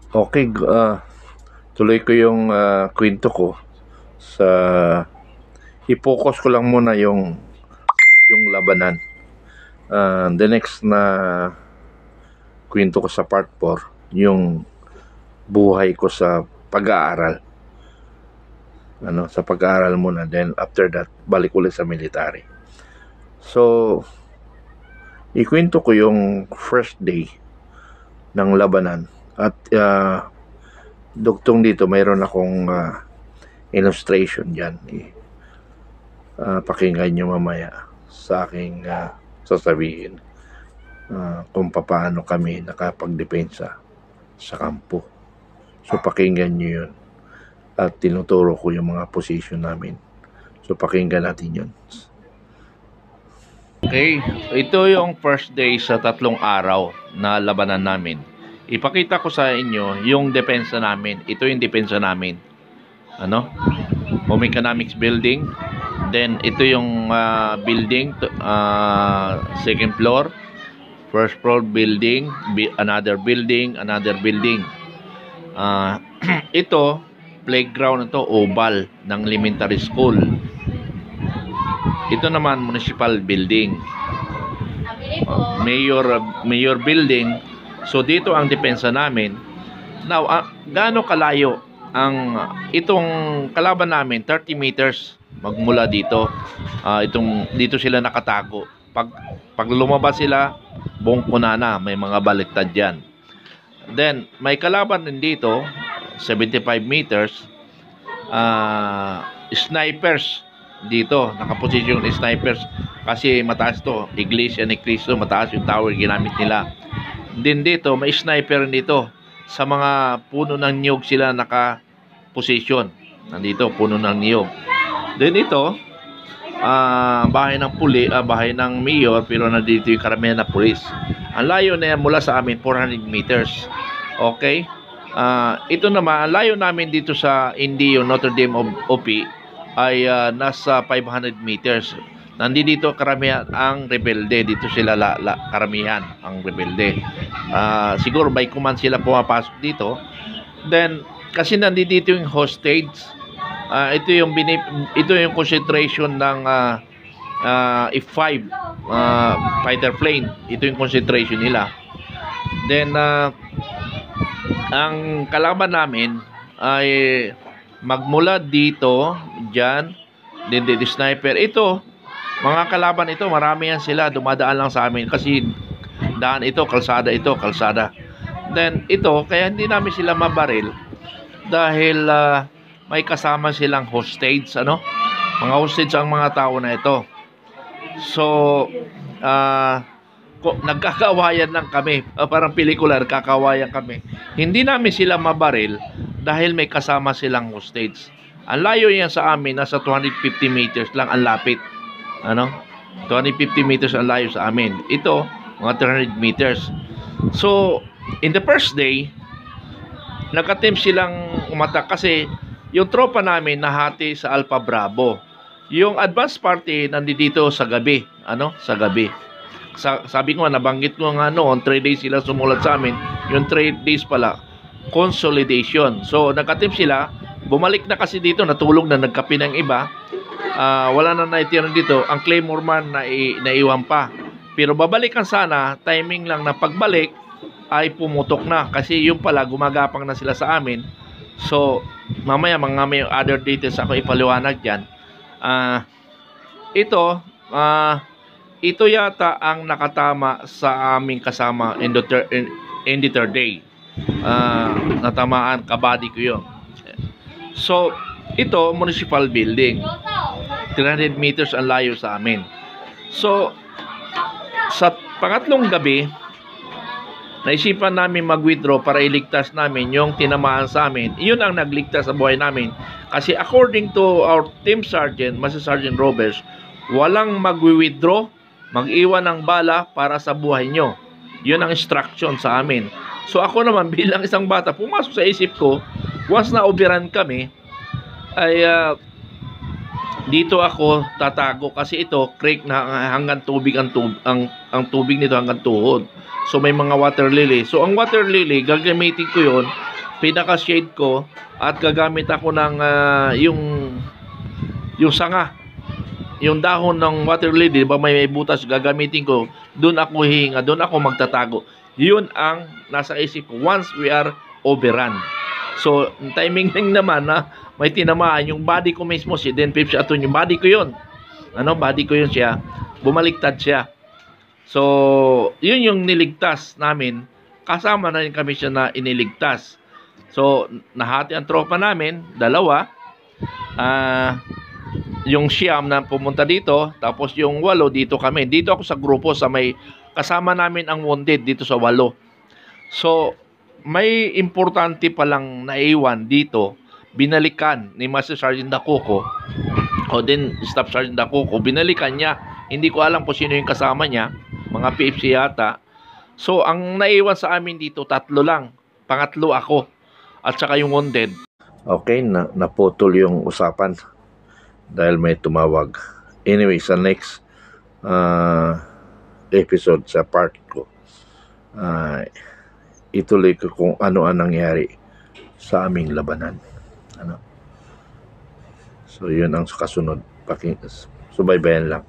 Okay, tuloy ko yung kwento ko sa i-focus ko lang muna yung labanan. The next na kwento ko sa part 4, yung buhay ko sa pag-aaral. Sa pag-aaral muna, then after that, balik ulit sa military. So, ikwento ko yung first day ng labanan at dugtong dito mayroon akong illustration dyan. Pakinggan nyo mamaya sa aking sasabihin kung paano kami nakapagdepensa sa kampo. So pakinggan nyo yun at tinuturo ko yung mga position namin. So pakinggan natin yun. Okay, ito yung first day sa 3 araw na labanan namin. Ipakita ko sa inyo yung depensa namin. Ito yung depensa namin. Home Economics Building. Then ito yung building, second floor, first floor building, another building. Ito, playground ito, oval ng elementary school. Ito naman, municipal building. Mayor building. So, dito ang depensa namin. Now, gaano kalayo ang itong kalaban namin? 30 meters magmula dito. Dito sila nakatago. Pag lumabas sila, buong kunana, may mga baliktad dyan. Then, may kalaban din dito, 75 meters. Snipers dito, nakaposisyon ng snipers kasi mataas to, Iglesia ni Cristo, mataas yung tower ginamit nila. Din dito, may sniper dito sa mga puno ng niyog sila nakaposisyon. Nandito, puno ng niyog. Then ito, bahay ng bahay ng mayor, pero nandito yung karamihan na pulis. Ang layo na yan mula sa amin, 400 meters. Okay? Ito naman, ang layo namin dito sa Indio, Notre Dame of OP, ay nasa 500 meters. Nandito karamihan ang rebelde. Dito sila karamihan ang rebelde. Siguro by command sila pumapasok dito. Then, kasi nandito yung hostage. Ito yung concentration ng F-5 fighter plane. Ito yung concentration nila. Then, ang kalaban namin ay magmula dito, dyan, din sniper. Ito, mga kalaban ito, marami yan sila, dumadaan lang sa amin kasi daan ito, kalsada ito, kalsada. Then, ito, kaya hindi namin sila mabaril dahil may kasama silang hostage, mga hostage ang mga tao na ito. So, nagkakawayan lang kami, parang pelikular, kakawayan kami. Hindi namin sila mabaril dahil may kasama silang hostage. Ang layo yan sa amin, nasa 250 meters lang ang lapit. 250 meters ang layo sa amin. Ito, mga 300 meters. So, in the first day, nag-attempt silang umatak kasi yung tropa namin nahati sa Alpha Bravo. Yung advance party nandito sa gabi. Sa gabi. Sabi ko nga, nabanggit ko nga noon, 3 days sila sumulat sa amin. Yung 3 days pala, consolidation. So, nag-attempt sila. Bumalik na kasi dito, natulog na, nagkapi ng iba. Wala na naitira dito. Ang Claymore man naiwan pa. Pero babalikan sana, timing lang na pagbalik ay pumutok na. Kasi yung pala, gumagapang na sila sa amin. So, mamaya may other details ako ipaliwanag dyan. Ito yata ang nakatama sa aming kasama in the third day. Natamaan, kabady ko yun. So, ito, municipal building. 300 meters ang layo sa amin. So, sa pangatlong gabi, naisipan namin mag-withdraw para iligtas namin yung tinamaan sa amin. Iyon ang nagligtas sa buhay namin. Kasi according to our team sergeant, Master Sergeant Roberts, walang mag-withdraw, mag-iwan ng bala para sa buhay nyo. Yun ang instruction sa amin. So ako naman bilang isang bata, pumasok sa isip ko, once na overrun kami, ay dito ako tatago kasi ito creek na hanggang tubig ang tubig nito hanggang tuhod. So may mga water lily. So ang water lily gagamitin ko 'yon pinaka-shade ko at gagamit ako ng yung sanga, yung dahon ng water lily, di ba may butas, gagamitin ko. Doon ako hihinga, doon ako magtatago. Yun ang nasa isip ko once we are overrun. So, timing lang naman na may tinamaan yung body ko mismo, si Den Pips Aton, yung body ko yun. Body ko yun siya. Bumaliktad siya. So, yun yung niligtas namin. Kasama na rin kami siya na iniligtas. So, nahati ang tropa namin, dalawa. Yung siyam na pumunta dito, tapos yung 8 dito kami. Dito ako sa grupo, sa may kasama namin ang wounded dito sa 8. So, may importante palang naiwan dito, binalikan ni Master Sergeant Dacuco o din Staff Sergeant Dacuco, binalikan niya. Hindi ko alam kung sino yung kasama niya, mga PFC yata. So, ang naiwan sa amin dito, 3 lang. Pangatlo ako at saka yung wounded. Okay, naputol yung usapan dahil may tumawag. Anyway, sa next episode sa part ko, ituloy ko kung ano ang nangyari sa aming labanan. So, yun ang kasunod. Subaybayan lang.